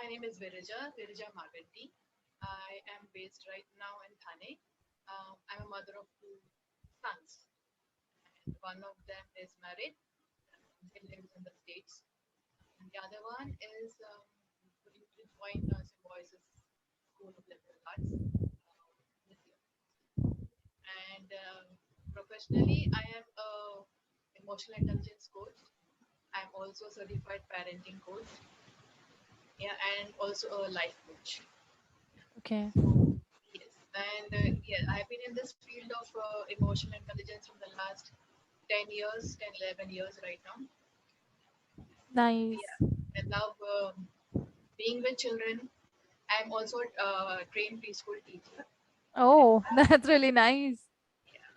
my name is Virija Maganti. I am based right now in Thane. I'm a mother of two sons, and one of them is married. He lives in the States. And the other one is going to join Symbiosis School of Liberal Arts this year. And professionally, I am a emotional intelligence coach. I'm also a certified parenting coach. Yeah, and also a life coach. Okay. So, yes, and yeah, I've been in this field of emotional intelligence from the last 10 years, 10, 11 years right now. Nice. Yeah, I love being with children. I'm also a trained preschool teacher. And Oh, that's really nice. yeah,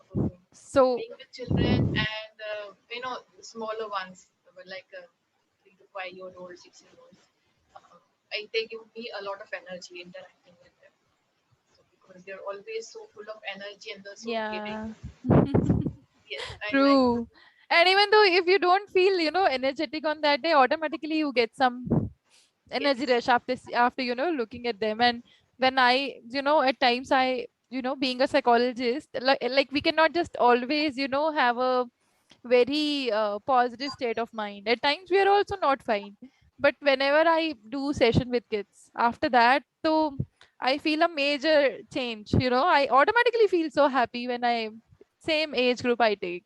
so So, being with children and, smaller ones, like 3 to 5 year old, 6 year olds, uh, they give me a lot of energy interacting with them. So, because they're always so full of energy and they're so giving. yeah. So, yes, I like to. True. And even though if you don't feel, energetic on that day, automatically you get some energy Yes, rush after looking at them. And when I at times I being a psychologist, like we cannot just always have a very positive state of mind. At times we are also not fine, but whenever I do session with kids, after that, so I feel a major change. I automatically feel so happy when I same age group I take.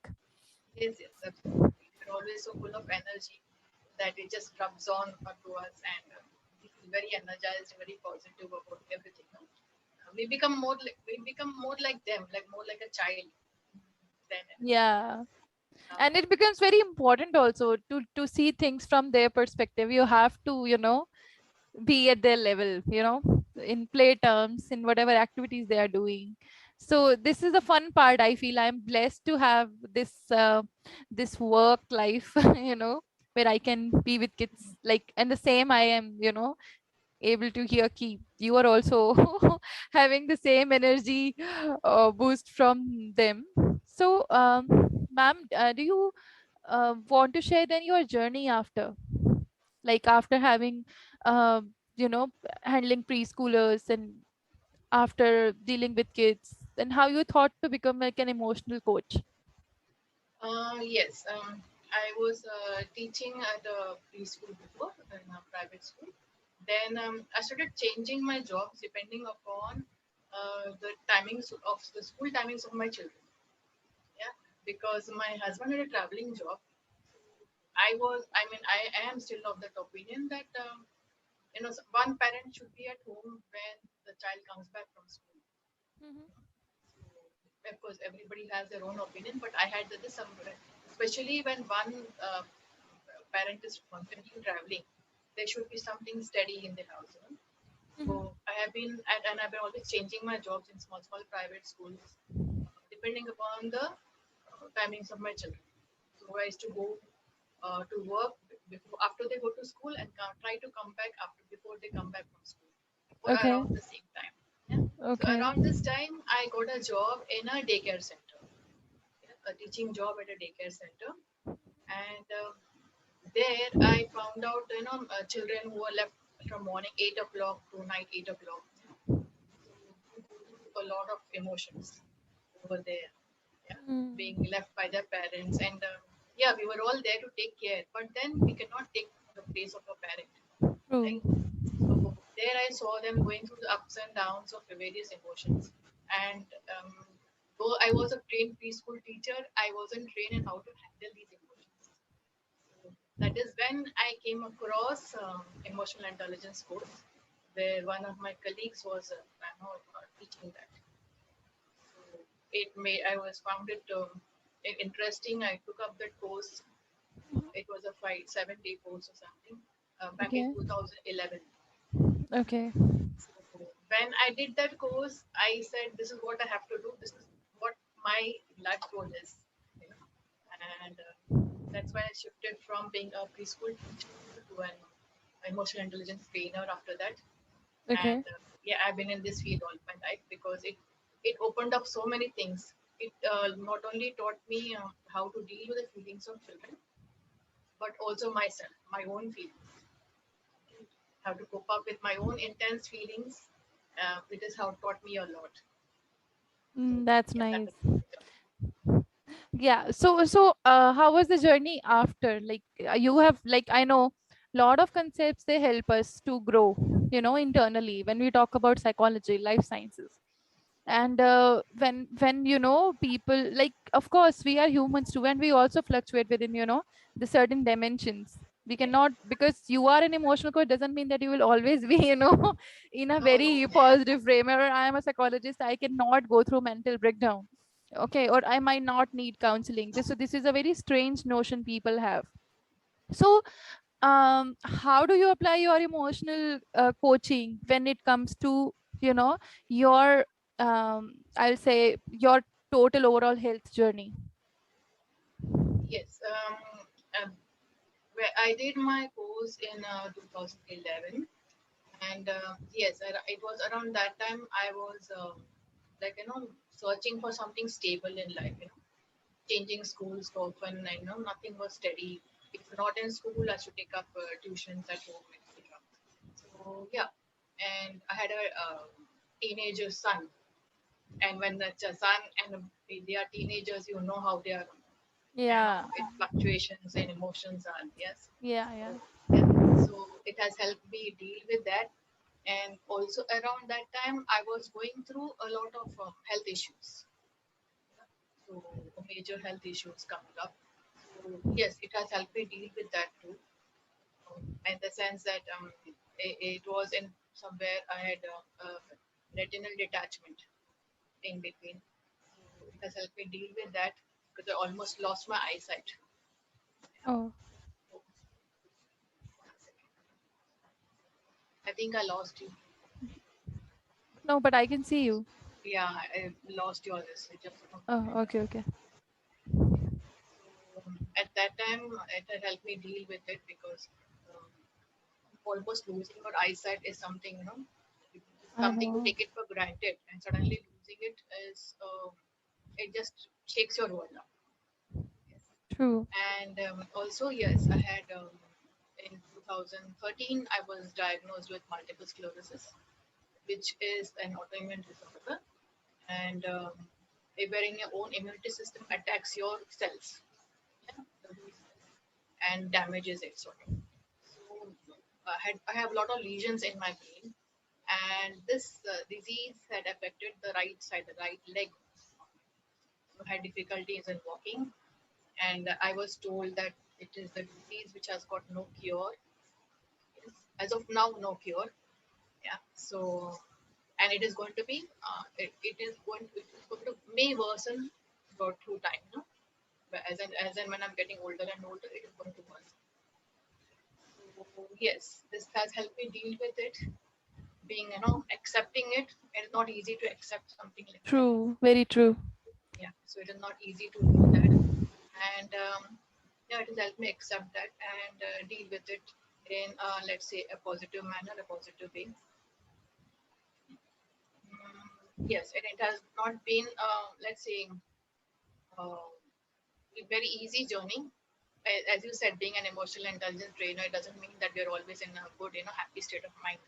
yes, yes, absolutely. They're always so full of energy that it just rubs on to us, and we feel very energized, very positive about everything. No? We become more like them, like more like a child than anything. Yeah. Uh, And it becomes very important also to see things from their perspective. You have to be at their level, in play terms, in whatever activities they are doing. So this is the fun part. I feel I'm blessed to have this work life where I can be with kids, like, and the same I am able to hear key you are also having the same energy boost from them. So ma'am, do you want to share then your journey after, like after having uh, you know handling preschoolers and after dealing with kids, and how you thought to become like an emotional coach? yes, I was teaching at a preschool before in a private school. Then I started changing my jobs depending upon the timings of the school timings of my children. Yeah, because my husband had a traveling job. I am still of that opinion that one parent should be at home when the child comes back from school. So, of course, everybody has their own opinion, but I had this somewhere, especially when one parent is constantly traveling, there should be something steady in the house. So I have been, and I've been always changing my jobs in small, small private schools, depending upon the timings of my children. So I used to go to work before, after they go to school, and try to come back after before they come back from school, or Okay. around the same time. Yeah. So Okay. around this time, I got a job in a daycare center, yeah, a teaching job at a daycare center, and there I found out children who are left from morning 8 o'clock to night 8 o'clock. So you go through a lot of emotions over there, yeah, being Mm, left by their parents, and yeah, we were all there to take care, but then we cannot take the place of a parent, true. right? So there I saw them going through the ups and downs of the various emotions, and though I was a trained preschool teacher, I wasn't trained in how to handle these emotions. So that is when I came across emotional intelligence course, where one of my colleagues was teaching that. So it made I was found it interesting. I took up that course. It was a 5 7 day course or something back in Okay. 2011. Okay. So when I did that course, I said, "This is what I have to do. This is what my life goal is." You know? And that's why I shifted from being a preschool teacher to an emotional intelligence trainer after that. And Okay. yeah, I've been in this field all my life because it opened up so many things. It not only taught me how to deal with the feelings of children, but also myself, my own feelings, how to cope up with my own intense feelings. It is how taught me a lot. So That's yeah, that nice. is my journey. Yeah. How was the journey after? Like, you have, like, I know lot of concepts, they help us to grow, internally when we talk about psychology, life sciences. And when people, like, of course we are humans too, and we also fluctuate within, the certain dimensions. We Yeah. cannot, because you are an emotional coach doesn't mean that you will always be, in a No, no. very positive frame. Or I am a psychologist, I cannot go through mental breakdown. Okay, or I might not need counseling. This is a very strange notion people have. So how do you apply your emotional coaching when it comes to, your, I'll say, your total overall health journey? Yes. Where I did my course in 2011, and yes, it was around that time I was like searching for something stable in life. Changing schools often, and nothing was steady. If not in school, I should take up tuitions at home, etc. So yeah, and I had a teenager son, and when that's a son and they are teenagers, you know how they are, Yeah, it fluctuations and emotions are, yes. yeah, So yeah. yeah, so it has helped me deal with that. And also around that time, I was going through a lot of health issues. So major health issues coming up. So yes, it has helped me deal with that too. In the sense that it was in somewhere I had retinal detachment in between. So it has helped me deal with that because I almost lost my eyesight. Yeah. Oh, So, 1 second. I think I lost you. no, but I can see you. Yeah, I lost your this. It just Oh, okay, okay. so, at that time, it had helped me deal with it because um, almost losing your eyesight is something, I something you know. take it for granted, and suddenly losing it is, it just shakes your world up. Yes. True. And also, yes, I had in 2013, I was diagnosed with multiple sclerosis, which is an autoimmune disorder, and wherein your own immunity system attacks your cells, yeah, and damages it sort of. So I have a lot of lesions in my brain, and this disease had affected the right side, the right leg. So I had difficulties in walking, and I was told that it is the disease which has got no cure. Yes. As of now, no cure. Yeah. So, and it is going to be, it is going to may worsen through time. No, but as in when I'm getting older and older, it is going to worsen. So yes, this has helped me deal with it. Being accepting it, it is not easy to accept something like that. True. Very true. Yeah, so it is not easy to do that, and yeah, it has helped me accept that and deal with it in let's say a positive manner, a positive way. Yes, and it has not been let's say uh, a very easy journey. As you said, being an emotional intelligence trainer, it doesn't mean that we're always in a good, happy state of mind.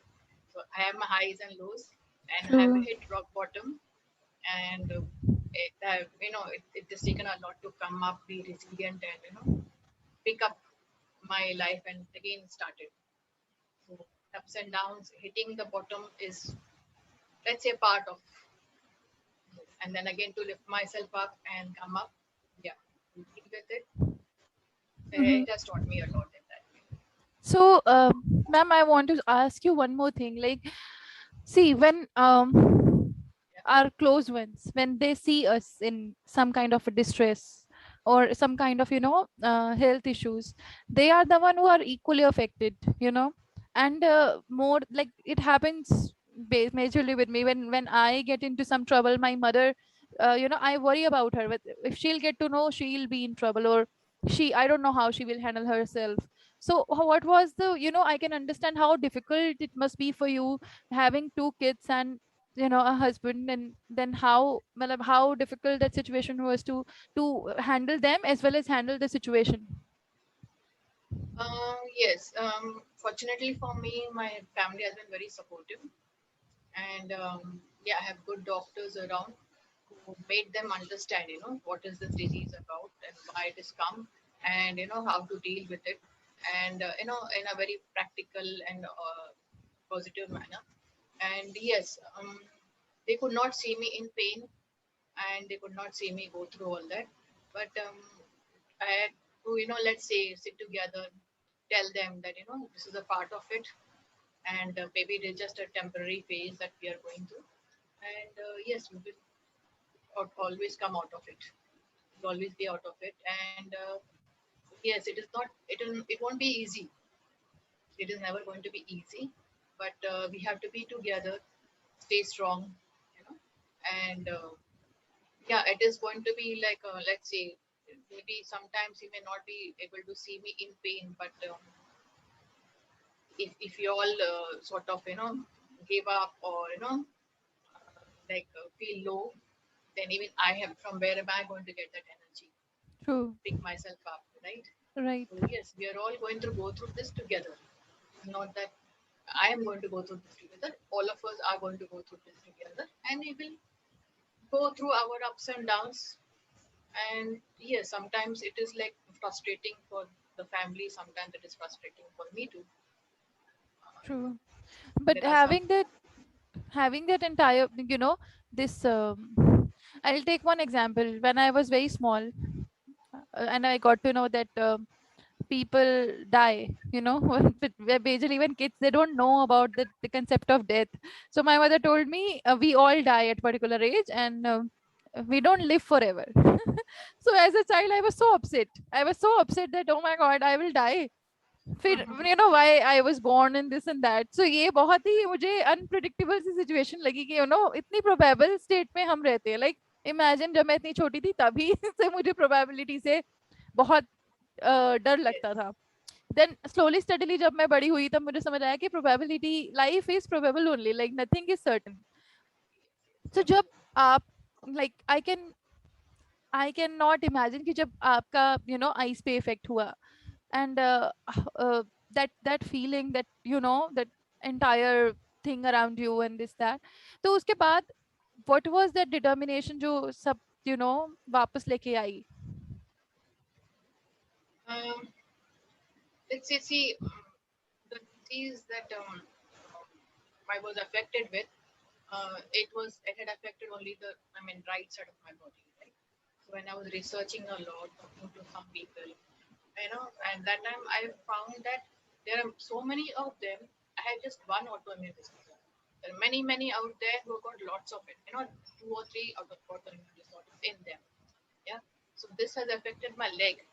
So I have my highs and lows, and have True. hit rock bottom, and it has taken a lot to come up, be resilient, and pick up my life and again start it. So ups and downs, hitting the bottom is, let's say, part of this. And then again to lift myself up and come up. Yeah, deal with it. Mhm. It has taught me a lot in that way. So, ma'am, I want to ask you one more thing. Like, see, when Yeah. our close ones, when they see us in some kind of a distress or some kind of, health issues, they are the one who are equally affected, and more like it happens majorly with me when I get into some trouble. My mother, I worry about her. But if she'll get to know, she'll be in trouble, or I don't know how she will handle herself. So what was the, I can understand how difficult it must be for you having two kids and, a husband, and then how difficult that situation was to handle them as well as handle the situation. Yes. Fortunately for me, my family has been very supportive, and yeah, I have good doctors around who made them understand, what is this disease about and why it has come, and how to deal with it, and in a very practical and positive manner. And yes, they could not see me in pain, and they could not see me go through all that, but I had to, let's say, sit together, tell them that this is a part of it, and maybe it is just a temporary phase that we are going through, and yes, we will always come out of it. We'll always be out of it, and yes, it is not. It won't be easy. It is never going to be easy, but we have to be together, stay strong, you know, and yeah, it is going to be like let's say, maybe sometimes you may not be able to see me in pain, but if you all sort of give up, or like feel low, then even I have, from where am I going to get that energy True. pick myself up, right? Right. So yes, we are all going to go through this together. It's not that I am going to go through this together. All of us are going to go through this together, and we will go through our ups and downs. And yes, sometimes it is like frustrating for the family. Sometimes it is frustrating for me too. True. But There are some. having that entire, this I'll take one example. When I was very small, and I got to know that people die, but basically when kids, they don't know about the concept of death. So my mother told me, we all die at particular age, and we don't live forever. So as a child, I was so upset that, oh my god, I will die. फिर Mhm. why I was born in this and that. So ये बहुत ही मुझे unpredictable सी situation लगी कि इतनी probable state में हम रहते हैं. लाइक इमेजिन, जब मैं इतनी छोटी थी तभी से मुझे प्रोबेबिलिटी से बहुत डर Yes, लगता था. देन स्लोली स्टडीली जब मैं बड़ी हुई, तब मुझे समझ आया कि probability, life is probable only, like nothing is certain. So जब absolutely. आप, like I can not imagine कि जब आपका आईज पे इफेक्ट हुआ, and that feeling, that that entire thing around you and this that. तो उसके बाद what was that determination जो सब वापस लेके आई? Um, let's say, see, the disease that I was affected with, it had affected only the, I mean, right side of my body, right? So when I was researching a lot, talking to some people, and that time I found that there are so many of them. I had just one autoimmune disorder. There are many, many out there who got lots of it, two or three out of autoimmune disorders in them. Yeah. So this has affected my leg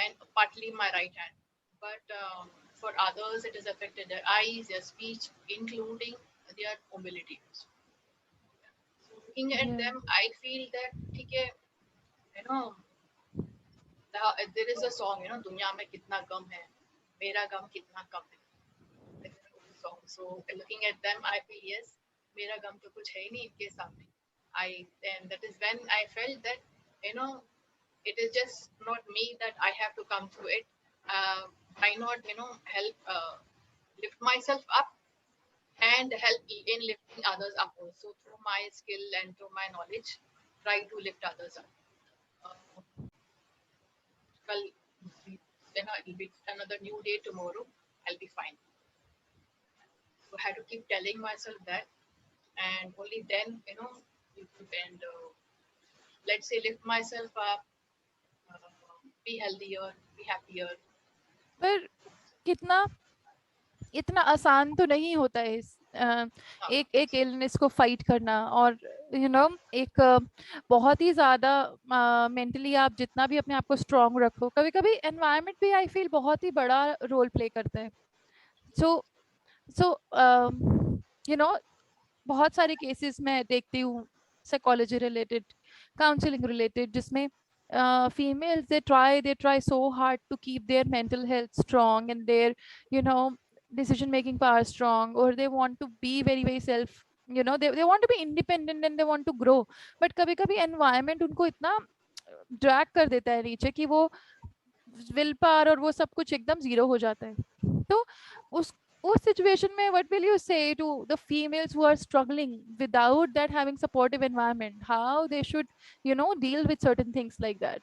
and partly my right hand. But for others, it has affected their eyes, their speech, including their mobility. So looking at Yeah. them, I feel that, okay, you know, there is a song, दुनिया में कितना गम है, मेरा गम कितना कम है. There is an old song. So looking at them, I feel yes, मेरा गम तो कुछ है ही नहीं इनके सामने. I and that is when I felt that, you know it is just not me that I have to come through it. Why not, help lift myself up, and help in lifting others up also through my skill and through my knowledge. Try to lift others up. Uh, well, it'll be another new day tomorrow. I'll be fine. So I had to keep telling myself that, and only then, and let's say lift myself up, be healthier, be happier. पर कितना, इतना आसान तो नहीं होता है एक एक इलनेस को फाइट करना. और एक बहुत ही ज्यादा मेंटली आप जितना भी अपने आप को स्ट्रांग रखो, कभी कभी एनवायरनमेंट भी आई फील बहुत ही बड़ा रोल प्ले करता है. सो सो यू नो बहुत सारे केसेस मैं देखती हूँ, साइकोलॉजी रिलेटेड, काउंसलिंग रिलेटेड, जिसमें females, they try so hard to keep their mental health strong and their you know decision making power strong, or they want to be very very self, they want to be independent and they want to grow. but कभी कभी environment उनको इतना drag कर देता है नीचे कि वो विल पावर और वो सब कुछ एकदम जीरो हो जाता है. तो उस सिचुएशन में what will you say to the females who are struggling without that having supportive environment, how they should deal with certain things like that?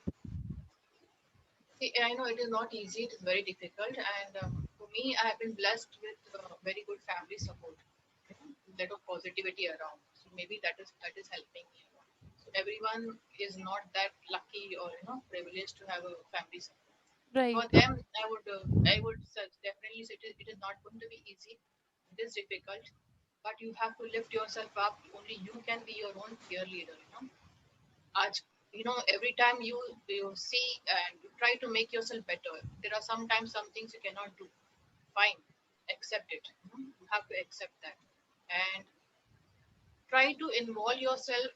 See, I know it is not easy. It is very difficult, and for me, I have been blessed with very good family support, lot of positivity around. So maybe that is helping me a lot. So everyone is not that lucky or privileged to have a family support. For Right. them, I would definitely say it is not going to be easy. It is difficult, but you have to lift yourself up. Only you can be your own peer leader. Aj, every time you see and you try to make yourself better, there are sometimes some things you cannot do. Fine, accept it. You have to accept that, and try to involve yourself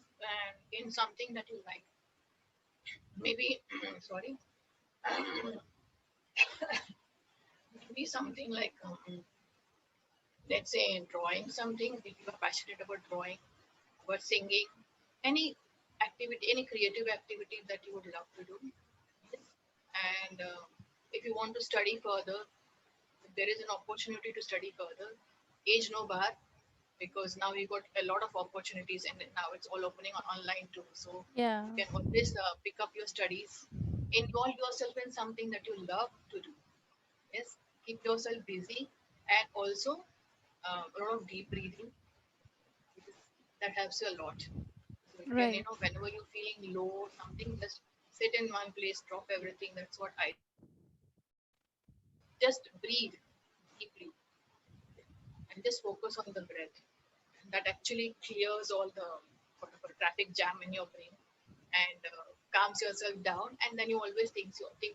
in something that you like. Maybe, sorry, maybe something like, let's say, drawing something. If you are passionate about drawing, about singing, any activity, any creative activity that you would love to do. Yes. And if you want to study further, there is an opportunity to study further. Age no bar, because now you got a lot of opportunities, and now it's all opening on online too. So Yeah. you can always pick up your studies, involve yourself in something that you love to do. Yes, keep yourself busy, and also a lot of deep breathing, because that helps you a lot. So you can, Right. whenever you're feeling low or something, just sit in one place, drop everything. That's what I do. Just breathe deeply and just focus on the breath. That actually clears all the whatever traffic jam in your brain, and calms yourself down, and then you always think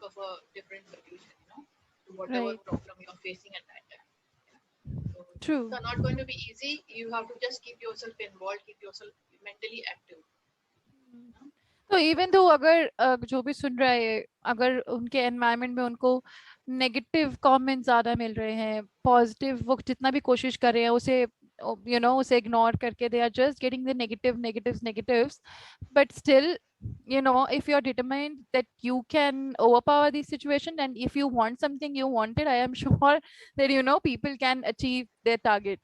of a different solution, to whatever Right. problem you're facing at that time. So things True. are not going to be easy. You have to just keep yourself involved, keep yourself mentally active. तो even though अगर जो भी सुन रहा है, अगर उनके environment में उनको नेगेटिव कमेंट ज्यादा मिल रहे हैं, पॉजिटिव वो जितना भी कोशिश कर रहे हैं उसे उसे इग्नोर करके they are just getting the negatives, but still if you're determined that you can overpower the situation and if you want something you want it, I am sure that people can achieve their target.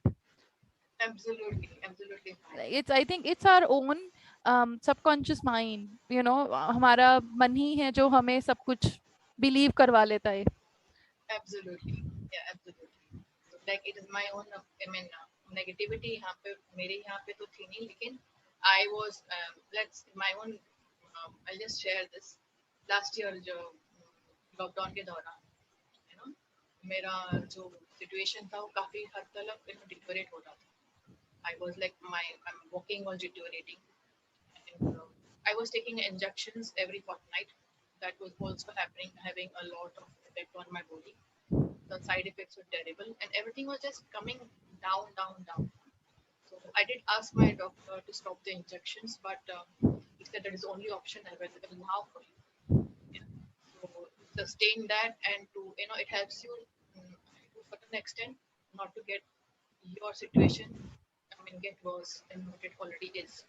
Absolutely, absolutely fine. It's I think it's our own subconscious mind, हमारा मन ही है जो हमें सब कुछ believe करवा लेता है. Absolutely, yeah, absolutely. So, like it is my own, I mean, negativity यहाँ पे मेरे यहाँ पे तो थी नहीं, लेकिन I was, let's my own, I'll just share this. Last year जो लॉकडाउन के दौरान, you know, मेरा जो situation था वो काफी हद तक deteriorate हो रहा था. I was like I'm walking was deteriorating, and I was taking injections every fortnight. That was also having a lot of effect on my body. The side effects were terrible, and everything was just coming down, down, down. So I did ask my doctor to stop the injections, but he said that is the only option available now for you. Yeah. So sustain that, and it helps you, to a certain extent, not to get your situation, I mean, get worse than what it already is.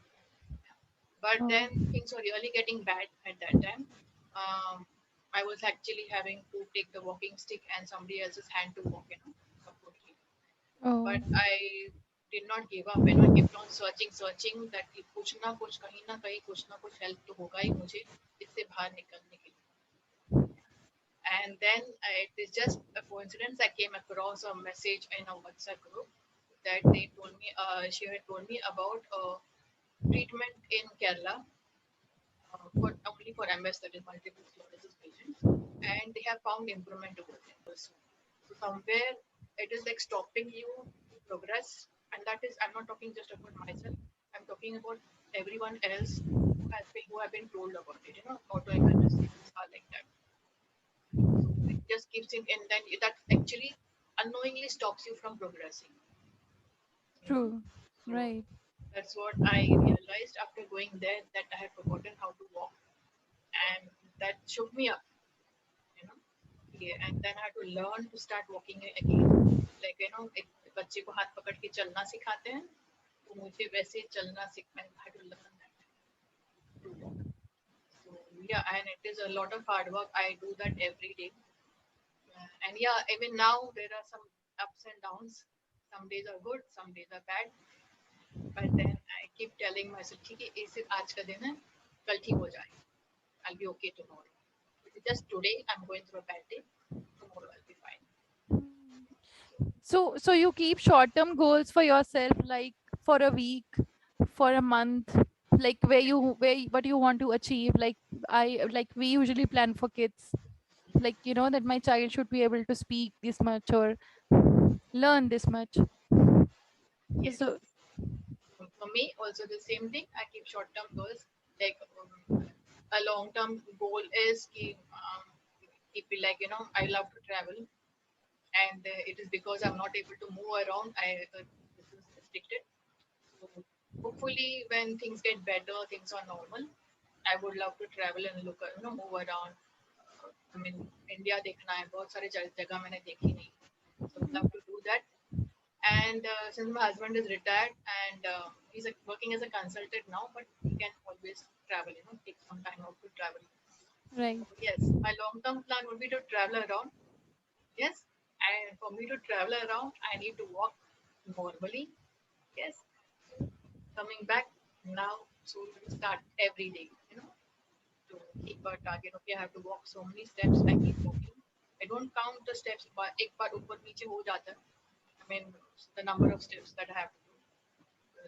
But Oh. then things were really getting bad at that time. Um, I was actually having to take the walking stick and somebody else's hand to walk, support me. Oh. But I did not give up. I kept on searching that कि कुछ ना कुछ कहीं ना कहीं कुछ ना कुछ help तो होगा ही मुझे इससे बाहर निकलने के लिए. And then it is just a coincidence. I came across a message in a WhatsApp group that she had told me about a treatment in Kerala, for only for MS, that is multiple sclerosis patients, and they have found improvement over there also. So somewhere it is like stopping you to progress, and that is, I'm not talking just about myself. I'm talking about everyone else who have been told about it. Autoimmune diseases are like that. So it just keeps in, and then that actually unknowingly stops you from progressing. You know, True. so Right. that's what I realized after going there, that I had forgotten how to walk, and that shook me up. you know yeah, and then I had to learn to start walking again, like एक बच्चे को हाथ पकड़ के चलना सिखाते हैं, तो मुझे वैसे चलना सीख, I had to learn that to walk. So Yeah, and it is a lot of hard work. I do that every day. And yeah, even now there are some ups and downs. Some days are good, some days are bad. But then I keep telling myself, ठीक है ये सिर्फ आज का दिन है, कल ठीक हो जाए. I'll be okay tomorrow. It's just today I'm going through a bad day. Tomorrow I'll be fine. So you keep short term goals for yourself, like for a week, for a month, like what you want to achieve. Like we usually plan for kids, like that my child should be able to speak this much or learn this much. Yes. So For me, also the same thing. I keep short-term goals. Like a long-term goal is keep it like I love to travel, and it is because I'm not able to move around. This is restricted. So hopefully, when things get better, things are normal. I would love to travel and look, move around. I mean, India देखना है बहुत सारे जगह मैंने देखी नहीं. So I would love to do that. And since my husband is retired and he's working as a consultant now, but he can always travel, take some time out to travel. right, So, yes, my long term plan would be to travel around. Yes, and for me to travel around, I need to walk normally. Yes, so coming back now, so we start every day, to keep a target. Okay, I have to walk so many steps. I keep walking. I don't count the steps, but एक बार ऊपर नीचे हो जाता है. I mean, the number of steps that I have to do.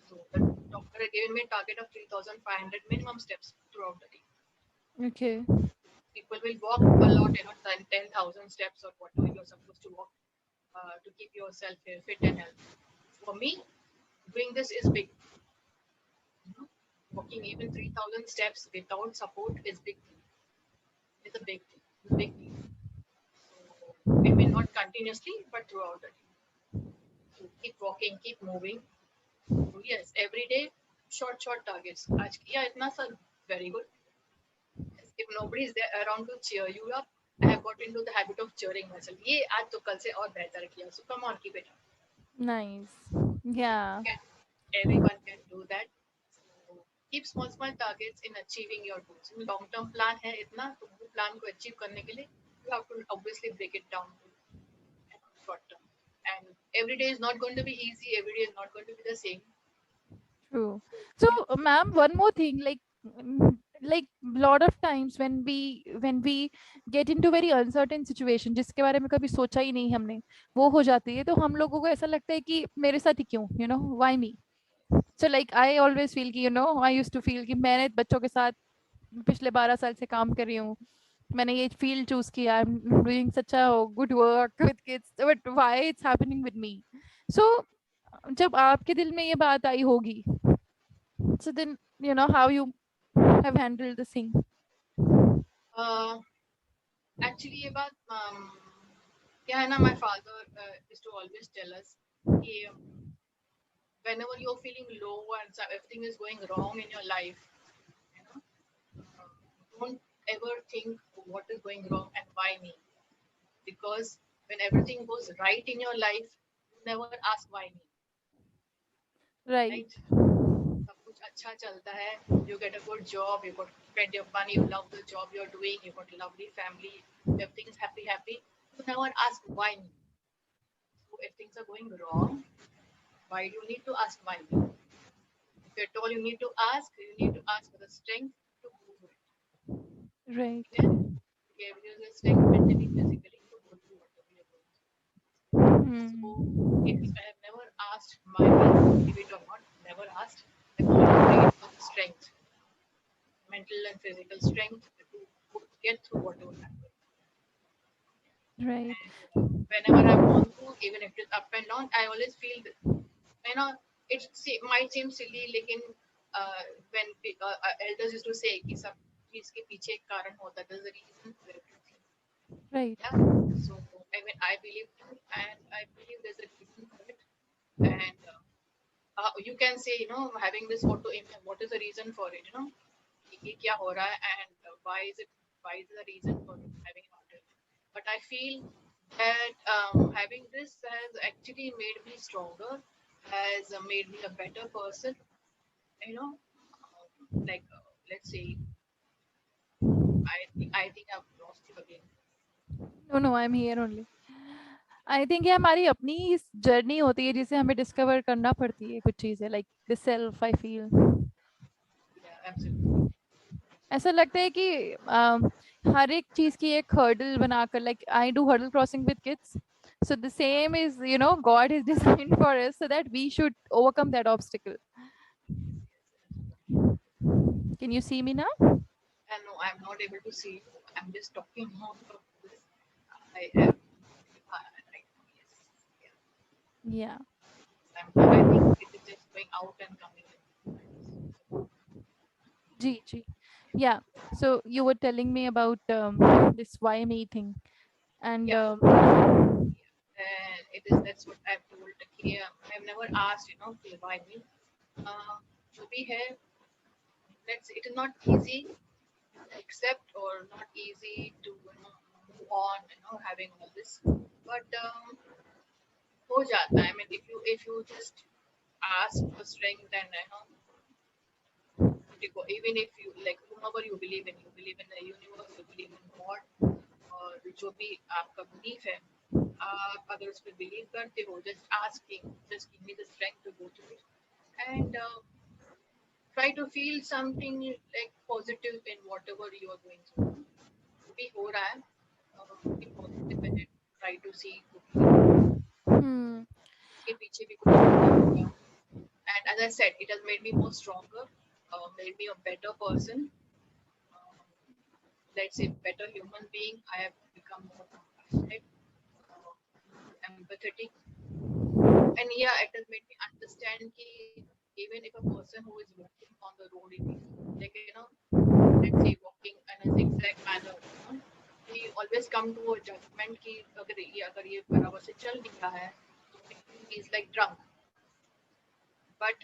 So the doctor had given me a target of 3,500 minimum steps throughout the day. okay, People will walk a lot, 10,000 steps or whatever you're supposed to walk to keep yourself fit and healthy. For me, doing this is big. You know? Walking even 3,000 steps without support is big thing. It's a big thing. It's a big deal. So, I mean, not continuously, but throughout the day. So keep walking, keep moving. So yes, every day, short targets. आज किया इतना सा very good. If nobody is there around to cheer you up, I have got into the habit of cheering myself. ये आज तो कल से और बेहतर किया. So come on, keep it up. nice, You yeah, can, everyone can do that. So keep small targets in achieving your goals. Long term plan है इतना तो वो plan को achieve करने के लिए you have to obviously break it down to short term. And every day is not going to be easy. Every day is not going to be the same. true. So Yes. ma'am, one more thing, like lot of times when we get into very uncertain situation जिसके बारे में कभी सोचा ही नहीं हमने, वो हो जाती है, तो हम लोगों को ऐसा लगता है कि मेरे साथ ही क्यों, why me. So like I always feel कि I used to feel कि मैंने बच्चों के साथ पिछले 12 साल से काम कर रही हूँ, मैंने ये फील्ड चूज किया, I am doing such a good work with kids, but why it's happening with me. So जब आपके दिल में ये बात आई होगी, so then how you have handled this thing. Uh, Actually, ये बात क्या है ना, my father used to always tell us कि whenever you're feeling low and everything is going wrong in your life, you know, uh, don't ever think what is going wrong and why me. Because when everything goes right in your life, you never ask why me, Right, right? सब कुछ अच्छा चलता है, you get a good job, you got plenty of money, you love the job you're doing, you got a lovely family, everything is happy. You never ask why me. So if things are going wrong, why do you need to ask why me? If at all you need to ask for the strength to go through it. right. Okay? Give you the strength mentally, physically to go through whatever you're going through. So Hmm. yes, I have never asked why me, believe it or not, never asked. I've only prayed for the strength, mental and physical strength to get through whatever I'm going through. Right, And whenever I've gone through, even if it's up and down, I always feel that, you know, might seem silly, लेकिन when elders used to say कि सब चीज के पीछे एक कारण होता है, there's a reason for everything. right, Yeah. So I mean, I believe too, and I believe there's a reason for it. And you can say, having this autoimmune, what is the reason for it? कि ये क्या हो रहा है, and why is the reason for having an autoimmune? But I feel that having this has actually made me stronger, has made me a better person. Like let's say I think I've lost you again. No no I am here only. I think ये हमारी अपनी journey होती है जिसे हमें discover करना पड़ती है कुछ चीजें like the self I feel. Yeah, absolutely. ऐसा लगता है कि हर एक चीज की एक हर्डल बनाकर like I do hurdle crossing with kids. So the same is, you know, God is designed for us so that we should overcome that obstacle. Can you see me now? And no, I'm not able to see you. I'm just talking more of this. I am. Right now, yes. Yeah. Yeah. I think it is just going out and coming in. G G. Yeah. So you were telling me about this why me thing, and Yeah. And it is that's what I've told. Yeah, I've never asked, कि why me. जो भी है, it is not easy to accept or not easy to move on, having all this. But हो जाता है. I mean, if you just ask for strength and even if you like whomever you believe in the universe, you believe in God, और जो भी आपका belief है, आप अगर उस पर believe करते हो, just asking, just give me the strength to go through it, and try to feel something like positive in whatever you are going through. जो भी हो रहा है, be positive in it. Try to see hmm. इसके पीछे भी कुछ अच्छा होगा. And as I said, it has made me more stronger, made me a better person. Uh, let's say better human being. I have become more compassionate, empathetic, and yeah, it has made me understand that even if a person who is walking on the road, like let's say walking in a zigzag manner, we always come to a judgment कि अगर ये बराबर से चल नहीं रहा है, he is like drunk. But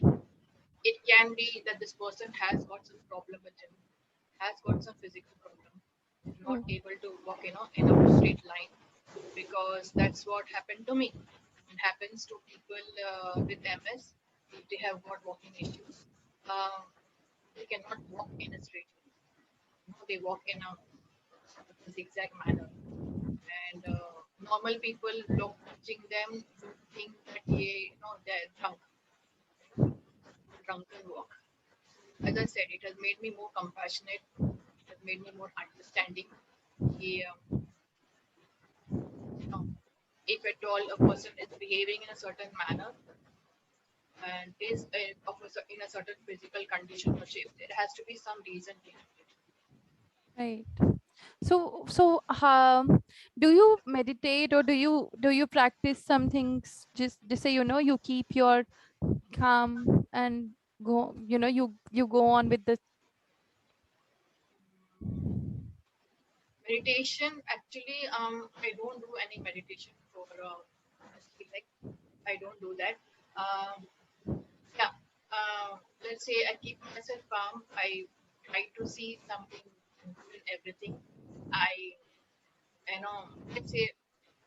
it can be that this person has got some problem with him, has got some physical problem, not Oh. able to walk, in a straight line, because that's what happened to me. It happens to people with MS. If they have got walking issues, uh, they cannot walk in a straight line. They walk in a zigzag manner. And normal people look watching them would think that they're drunken walk. As I said, it has made me more compassionate. It has made me more understanding. Yeah, if at all a person is behaving in a certain manner and is in a certain physical condition or shape, there has to be some reason behind it. Right. So do you meditate or do you practice some things just say, you know, you keep your calm and go, you know, you go on with the. Meditation, actually, I don't do any meditation for honestly, like I don't do that. Yeah, let's say I keep myself calm. I try to see something good in everything. I, let's say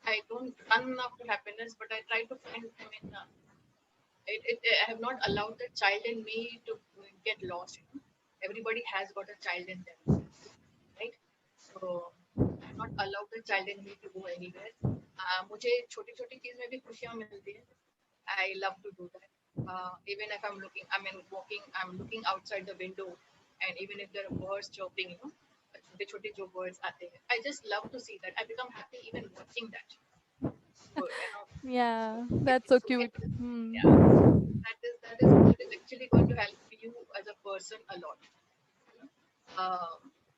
I don't run after happiness, but I try to find. I mean, I have not allowed the child in me to get lost. Everybody has got a child in themselves, right? So I have not allowed the child in me to go anywhere. मुझे छोटी छोटी चीज में भी खुशियाँ मिलती है. I love to do that. Even if I'm looking, I mean, walking, I'm looking outside the window, and even if there are birds chirping, छोटे छोटे जो birds आते हैं, I just love to see that. I become happy even watching that. So, Yeah, it, that's so so it, cute. Hmm. yeah, that is actually going to help you as a person a lot.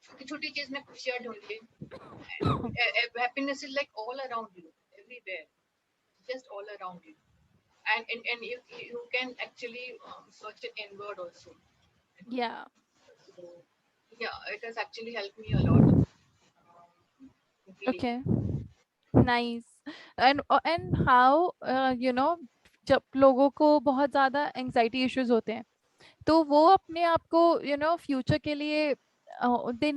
छोटी छोटी चीज में खुशियाँ ढूंढिए. Happiness is like all around you, everywhere, just all around you. And you can actually search it inward also. Yeah. So yeah, it has actually helped me a lot. Really. Okay. Nice. And how you know, जब लोगों को बहुत ज़्यादा anxiety issues होते हैं तो वो अपने आप को यू नो फ्यूचर के लिए they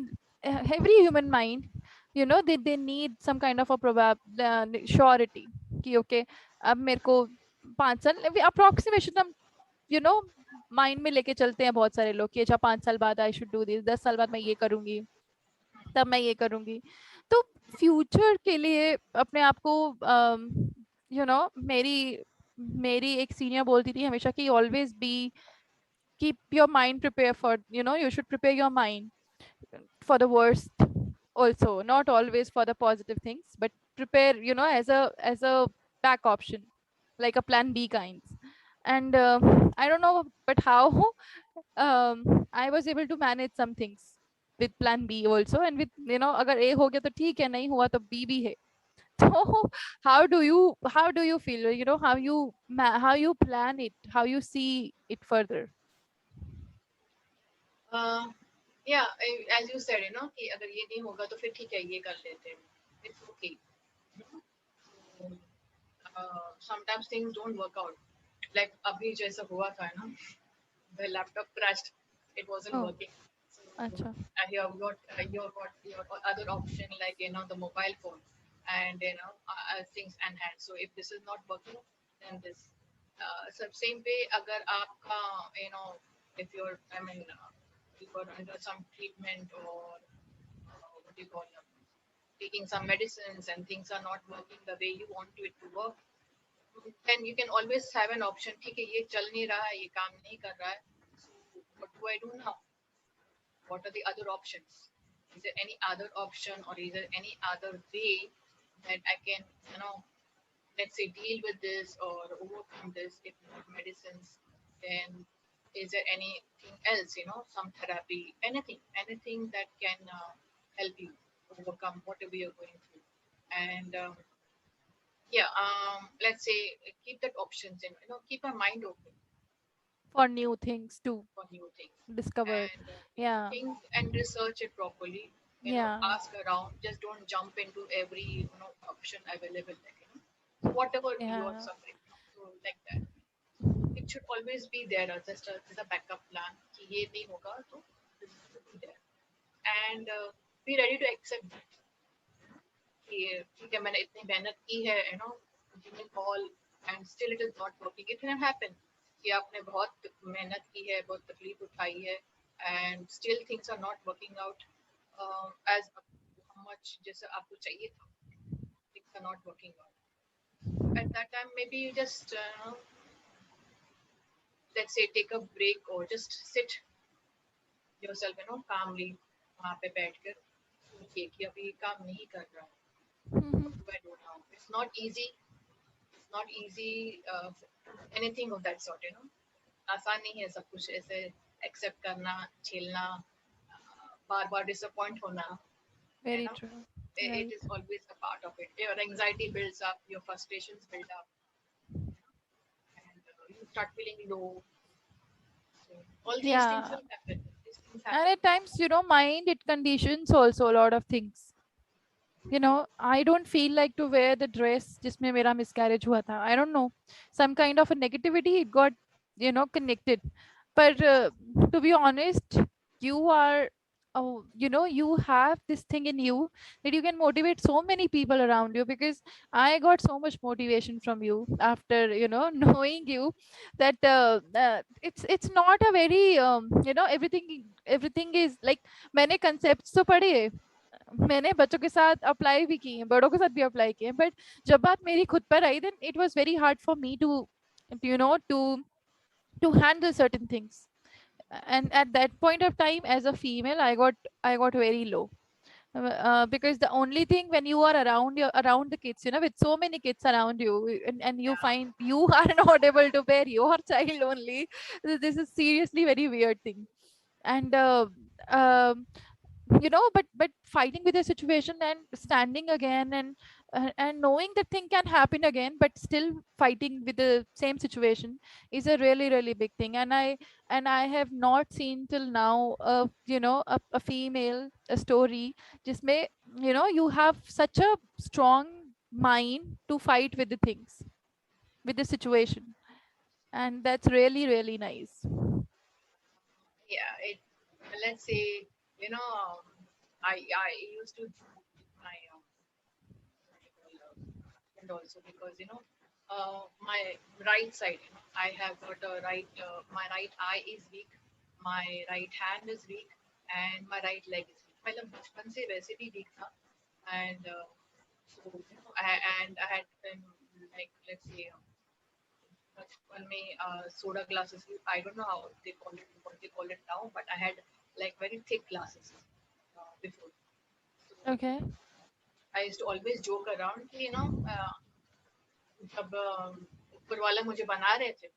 every human mind you know they need some kind of a probable surety कि ओके अब मेरे को 5 साल अप्रोक्सीमेशन हम यू नो माइंड में लेके चलते हैं बहुत सारे लोग कि अच्छा 5 साल बाद आई शुड डू दिस 10 साल बाद मैं ये करूंगी तब मैं ये करूंगी। तो फ्यूचर के लिए अपने आप को मेरी मेरी एक सीनियर बोलती थी हमेशा कि always be keep your mind prepared for, you should prepare your mind for the worst also, not always for the positive things, but prepare, as a back option, like a plan B kinds. And I don't know but how I was able to manage some things with plan B also, and with, अगर A हो गया तो ठीक है, नहीं हुआ तो B भी है. So how do you feel, how you plan it, how you see it further? uh, yeah, as you said, कि अगर ये नहीं होगा तो फिर ठीक है ये कर लेते हैं. It's okay. Sometimes things don't work out. Like अभी जैसा हुआ था ना, the laptop crashed. It wasn't Oh, working. So acha. you have got your other option, like the mobile phone, and things in hand. So if this is not working, then this. So same way, अगर आपका if you're you are under some treatment, or what do you call it, taking some medicines and things are not working the way you want it to work, then you can always have an option. ठीक है ये चल नहीं रहा है, ये काम नहीं कर रहा है, so what do I do now? What are the other options? Is there any other option, or is there any other way that I can, let's say, deal with this or overcome this? If not medicines, then is there anything else, some therapy, anything that can help you overcome whatever you're going through? And yeah, let's say, keep that options in, keep our mind open For new things to for new things, discover. and Yeah. think and research it properly. Yeah. Ask around. Just don't jump into every option available. Like, so whatever you are Yeah. suffering, so like that. It should always be there as a backup plan. कि ये नहीं होगा तो this should be there, and be ready to accept that. कि ठीक है मैंने इतनी मेहनत की है, giving all, and still it is not working. It can happen कि आपने बहुत मेहनत की है, बहुत तकलीफ उठाई है, and still things are not working out as much जैसे आपको चाहिए था. Things are not working out. So at that time, maybe you just let's say take a break, or just sit yourself, calmly वहाँ पे बैठकर सोचिए कि अभी ये काम नहीं कर रहा है. Mhm. What do I do now? It's not easy. It's not easy. Anything of that sort, आसान नहीं है सब कुछ ऐसे एक्सेप्ट करना, झेलना, बार बार डिसअपॉइंट होना, you Very know true. it Right. is always a part of it. Your anxiety builds up, your frustrations build up, and you start feeling low. So all these things Yeah. will happen. These things And happen. at times, mind it conditions also a lot of things. I don't feel like to wear the dress जिसमें मेरा miscarriage हुआ था. I don't know, some kind of a negativity it got, connected. But to be honest, you are, oh, you have this thing in you that you can motivate so many people around you, because I got so much motivation from you after, knowing you, that it's not a very, everything is like, मैंने concepts तो पढ़े हैं, मैंने बच्चों के साथ apply भी किए हैं, बड़ों के साथ भी अप्लाई किए हैं, बट जब बात मेरी खुद पर आई, then it was very hard for me to, to handle certain things. And at that point of time, as a female, I got very low. Because the only thing, when you are around the kids, with so many kids around you, and you Yeah. find you are not able to bear your child only, this is seriously very weird thing. And but fighting with the situation and standing again, and knowing that thing can happen again, but still fighting with the same situation, is a really really big thing. And I have not seen till now a female, a story जिसमें, you have such a strong mind to fight with the things, with the situation. And that's really really nice. Yeah. Let's say, you know um, I used to joke with my what do you call, husband also, because my right side, I have got a right, my right eye is weak, my right hand is weak, and my right leg is weak. मतलब बचपन से वैसे भी week था and so you know and I had been like let's say बचपन में soda glasses I don't know how they call it what they call it now but I had like very thick glasses before so Okay. I used to always joke around कि you know जब ऊपर वाला मुझे बना रहे थे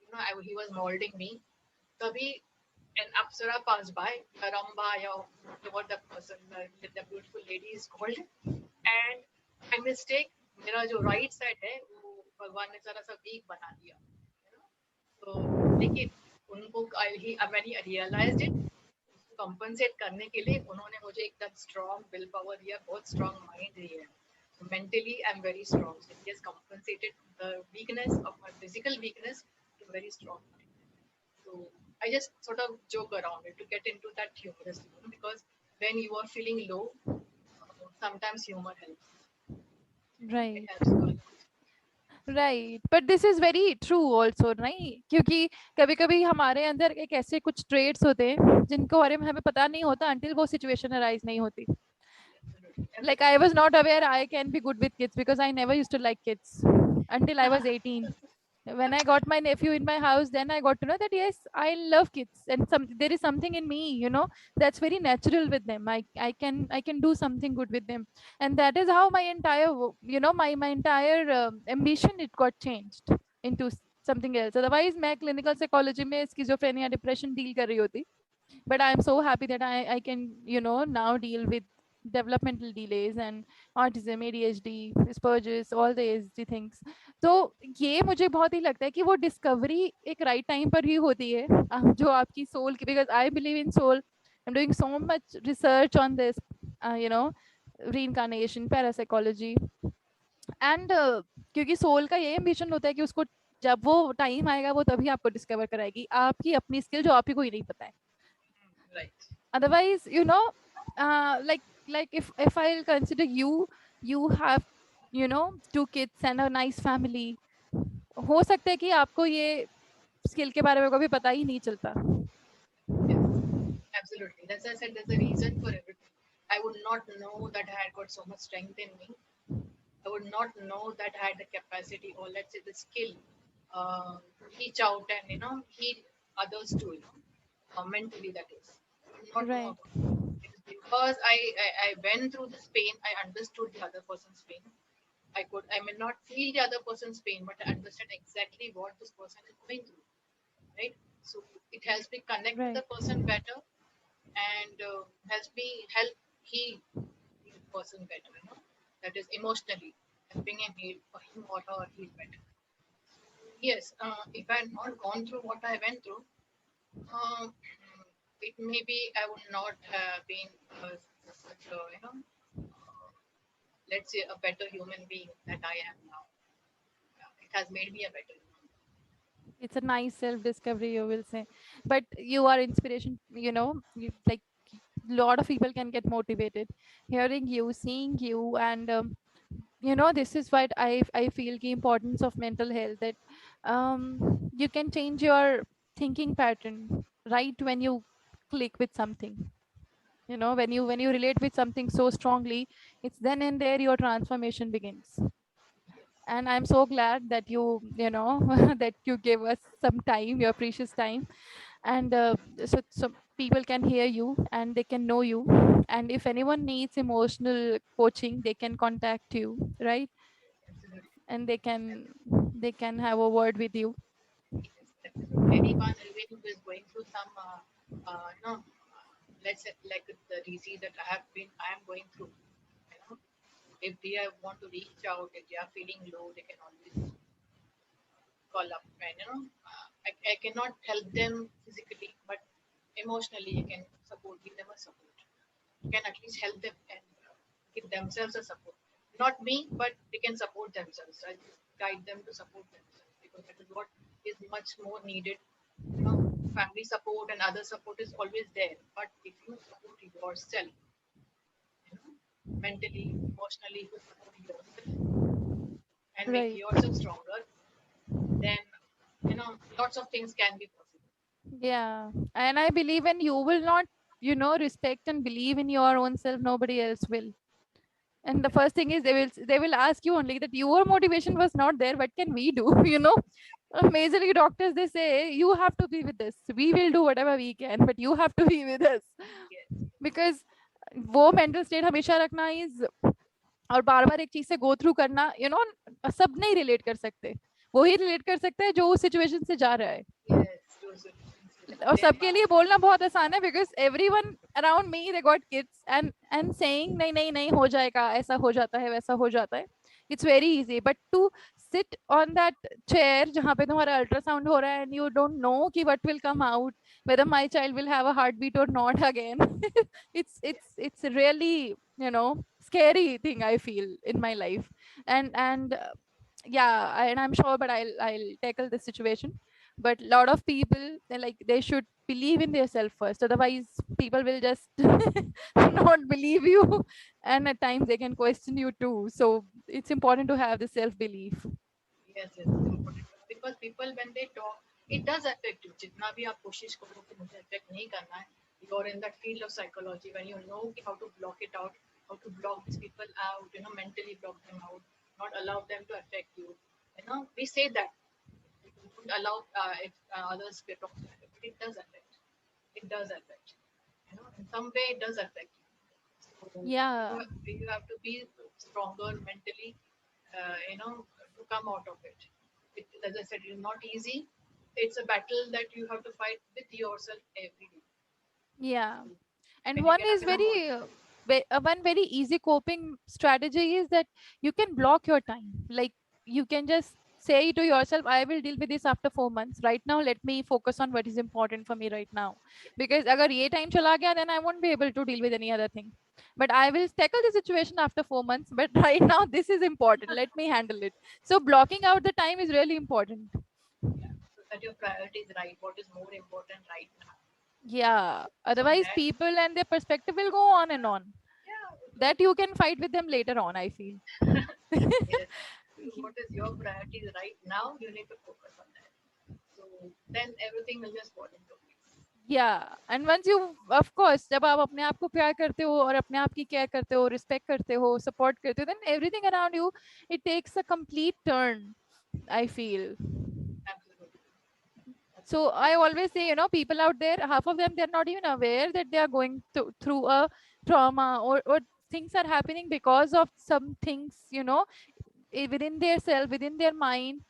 you know he was molding me तभी an apsara passed by Ramba या what the person the beautiful lady is called and by mistake मेरा जो right side है वो भगवान ने जरा सा weak बना दिया you know? तो लेकिन उनको when he realized it उसको compensate करने के लिए उन्होंने मुझे एकदम strong will power दिया बहुत strong mind दिया है so mentally I'm very strong so he has compensated the weakness of my physical weakness to very strong mind so I just sort of joke around it to get into that humorous you know, because when you are feeling low sometimes humor helps it Right. helps you a lot right but this is very true also नहीं क्योंकि कभी कभी हमारे अंदर एक ऐसे कुछ trades होते हैं जिनको बारे में हमें पता नहीं होता अंटिल वो सिचुएशन अराइज नहीं होती absolutely like I absolutely was not aware I can be good with kids because I never used to like kids until I was 18. When I got my nephew in my house, then I got to know that yes, I love kids, and there is something in me, that's very natural with them. I can do something good with them, and that is how my entire my entire ambition it got changed into something else. Otherwise, मैं clinical psychology में schizophrenia depression deal कर रही होती, but I'm so happy that I can now deal with developmental delays and autism, ADHD, Asperger's, all the ASD things. तो ये मुझे बहुत ही लगता है कि वो डिस्कवरी एक राइट टाइम पर ही होती है, जो आपकी सोल की, because I believe in soul. I'm doing so much research on this, you know, reincarnation, parapsychology, and क्योंकि सोल का ये एम्बिशन होता है कि उसको जब वो टाइम आएगा वो तभी आपको डिस्कवर कराएगी आपकी अपनी स्किल जो आप ही को ही नहीं पता है. right Otherwise, like if I'll consider you have two kids and a nice family, हो सकता है कि आपको ये स्किल के बारे में कभी पता ही नहीं चलता. yes absolutely that's I said there's a reason for everything I would not know that I had got so much strength in me I would not know that I had the capacity or let's say the skill to reach out and heal others too, mentally that is. I would not know Right. about it. It is because I went through this pain, I understood the other person's pain. I may not feel the other person's pain, but I understand exactly what this person is going through, right? So it helps me connect with the Right. person better and helps me help he the person better, that is emotionally helping him heal or him or her heal better. Yes, if I had not gone through what I went through, uh, it maybe I would not have been such a, let's say a better human being that I am now. Yeah, it has made me a better human. It's a nice self discovery, you will say, but you are inspiration, like lot of people can get motivated hearing you, seeing you, and this is what I feel the importance of mental health, that you can change your thinking pattern right when you click with something, when you relate with something so strongly, it's then and there your transformation begins. Yes, And I'm so glad that you that you gave us some time, your precious time, and so people can hear you and they can know you, and if anyone needs emotional coaching they can contact you, right? absolutely. And they can have a word with you. Yes, absolutely. Anyone even who is going through some, let's say like the disease that I am going through, if they want to reach out, if they are feeling low, they can always call up and I cannot help them physically but emotionally I can give them a support you can at least help them and give themselves a support not me but they can support themselves I just guide them to support themselves because that is what is much more needed family support and other support is always there but if you support yourself you know mentally emotionally if you support yourself and make Right. yourself stronger then lots of things can be possible. Yeah, and I believe in you will not. respect and believe in your own self, nobody else will. And the Correct. first thing is they will ask you only that your motivation was not there, what can we do? Majorly doctors, they say you have to be with us, we will do whatever we can, but you have to be with us. Yes. Because वो mental state हमेशा रखना is, और बार बार एक चीज से go through करना, सब नहीं रिलेट कर सकते, वो ही रिलेट कर सकता है जो उस सिचुएशन से जा रहा है। Yes. Those solutions. और Then, सबके लिए बोलना बहुत आसान है, because everyone around me they got kids, and saying नहीं नहीं नहीं हो जाएगा, ऐसा हो जाता है, वैसा हो जाता है, it's very easy, but to sit on that chair जहाँ पे तुम्हारा अल्ट्रासाउंड हो रहा है एंड यू डोंट नो कि what will come out, whether my child will have a heartbeat or not again. yes. It's really, scary thing I feel in my life. And yeah, and I'm sure, but I'll tackle this situation. But a lot of people, they should believe in themselves first, otherwise people will just not believe you, and at times they can question you too. So it's important to have the self belief. Yes, yes, it's important because people when they talk, it does affect you. जितना भी आप कोशिश करो कि मुझे affect नहीं करना है, you're in that field of psychology when you know कि how to block it out, how to block these people out, mentally block them out, not allow them to affect you. We say that we don't allow if others get talk, but it does affect. It does affect. In some way, it does affect you. So Yeah. you have to be stronger mentally, to come out of it. As I said, it's not easy. It's a battle that you have to fight with yourself every day. Yeah. And When you one get up is in the morning, one very easy coping strategy is that you can block your time. Like, you can just say to yourself, I will deal with this after 4 months. Right now, let me focus on what is important for me right now. Because agar ye time chala gaya, then I won't be able to deal with any other thing. But I will tackle the situation after 4 months. But right now, this is important. Let me handle it. So blocking out the time is really important. yeah, so that your priority is right. What is more important right now? Yeah. So on Otherwise, that, people and their perspective will go on and on. yeah, That you can fight with them later on, I feel. yes. So what is your priority right now? You need to focus on that. So then everything will just fall into place. Yeah, and once you, of course, जब आप अपने आप को प्यार करते हो और अपने आप की केयर करते हो, रिस्पेक्ट करते हो, सपोर्ट करते हो, then everything around you, it takes a complete turn, I feel. Absolutely, So absolutely. I always say, people out there, half of them, they're not even aware that they are going through a trauma, or things are happening because of some things, within their self, within their mind.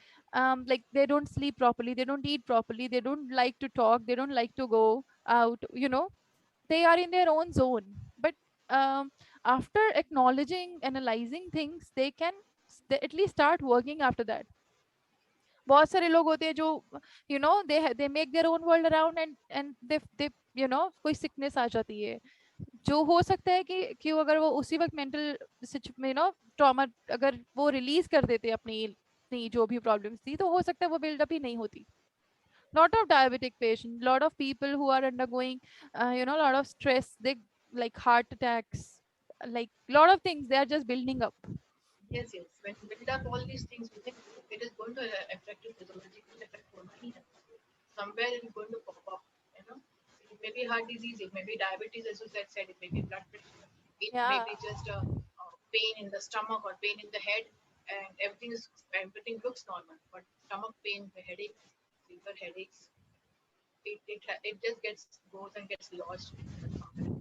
Like, they don't sleep properly, they don't eat properly, they don't like to talk, they don't like to go out, they are in their own zone. But um, after acknowledging, analyzing things, they can at least start working after that. बहुत सारे लोग होते हैं जो, they make their own world around, and they कोई sickness आ जाती है, जो हो सकता है कि अगर वो उसी वक्त मेंटल ट्रॉमा अगर वो रिलीज कर देते अपनी जो भी प्रॉब्लम्स थी, तो हो सकता है वो बिल्डअप ही नहीं होती. Lot of diabetic patients, lot of people who are undergoing lot of stress, they, like, heart attacks, like, lot of things, they are just building up. Yes, yes. When you build up all these things within you, it is going to affect your physiological affect hormonal health. Somewhere it is going to pop up. You know, it may be heart disease, it may be diabetes, as you said, it may be blood pressure, it may Yeah. be just pain in the stomach or pain in the head, and everything looks normal, but stomach pain, the headaches, severe headaches, it just goes and gets lodged somewhere,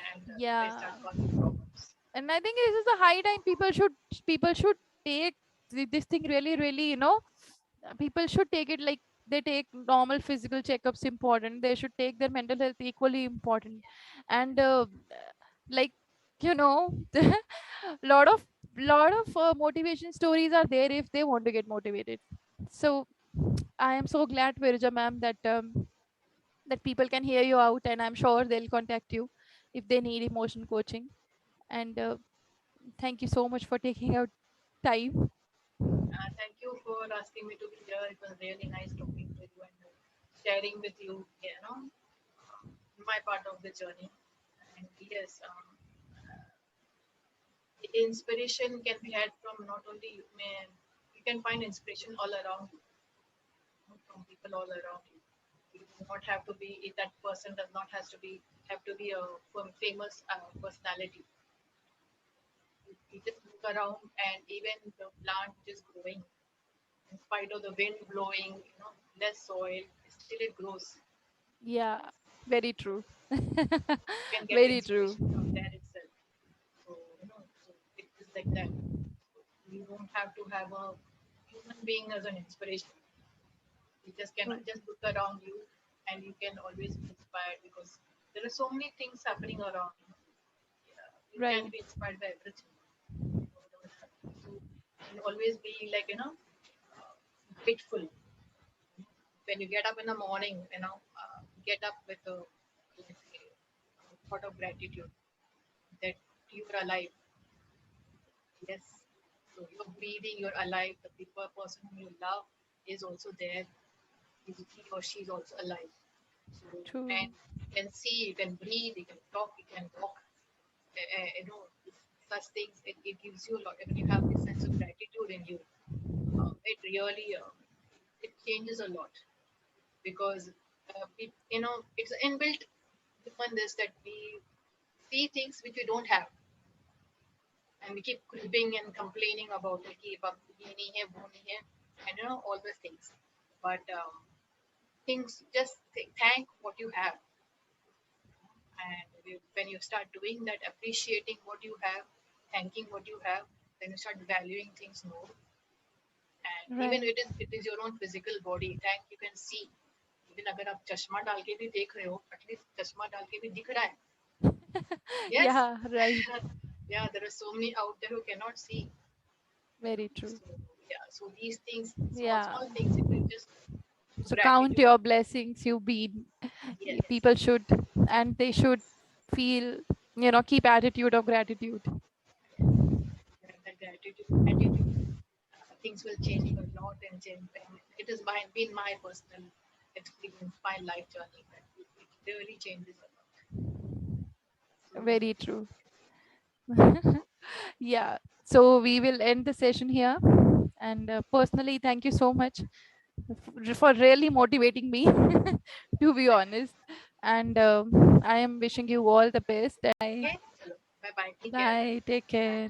and they start Yeah. causing problems. And I think this is a high time people should take this thing really, really, people should take it like they take normal physical checkups important, they should take their mental health equally important. And like, you know lot of motivation stories are there if they want to get motivated. So I am so glad, Virja ma'am, that people can hear you out, and I'm sure they'll contact you if they need emotion coaching. And thank you so much for taking out time. Thank you for asking me to be here. It was really nice talking to you and sharing with you, my part of the journey. And yes, inspiration can be had from not only you, man, you can find inspiration all around you, from people all around you. You do not have to be that person does not has to be have to be a famous personality. You just look around, and even the plant which is growing, in spite of the wind blowing, less soil, still it grows. Yeah, very true. You can get Very true. inspiration from there itself. So so it is like that. So you don't have to have a human being as an inspiration. You just cannot Mm. just look around you, and you can always be inspired because there are so many things happening around. Yeah, you can Right. be inspired by everything. Whatever is happening. So and always be like grateful when you get up in the morning. Get up with a, let's say, a thought of gratitude that you're alive. Yes. So you're breathing, you're alive. The people, person whom you love is also there. He or she is also alive. So, True. and you can see, you can breathe, you can talk, you can walk. Such things, it gives you a lot. When you have this sense of gratitude in you, it really, it changes a lot because, it's inbuilt human this that we see things which we don't have, and we keep cribbing and complaining about it, keep up, ye nahi hai, wo nahi hai, and all those things. But things just thank what you have, and when you start doing that, appreciating what you have, thanking what you have, then you start valuing things more. And even Right. it is your own physical body, thank you can see. Even अगर आप चश्मा डाल के भी देख रहे हो, at least चश्मा डाल के भी दिख रहा है. Yes. Yeah, right. Yeah, there are so many out there who cannot see. Very true. So yeah, so these things, small Yeah. small things, if you just show So count gratitude. your blessings you been. Yes, yes, People should, and they should feel, keep attitude of gratitude. that attitude, things will change a lot and change. And it has been my personal experience, my life journey. That it really changes a lot. So Very true. Yeah. So we will end the session here. And personally, thank you so much for really motivating me, to be thank you. honest. And I am wishing you all the best. Okay, chalo, bye bye. Take care. Bye. Take Bye. care.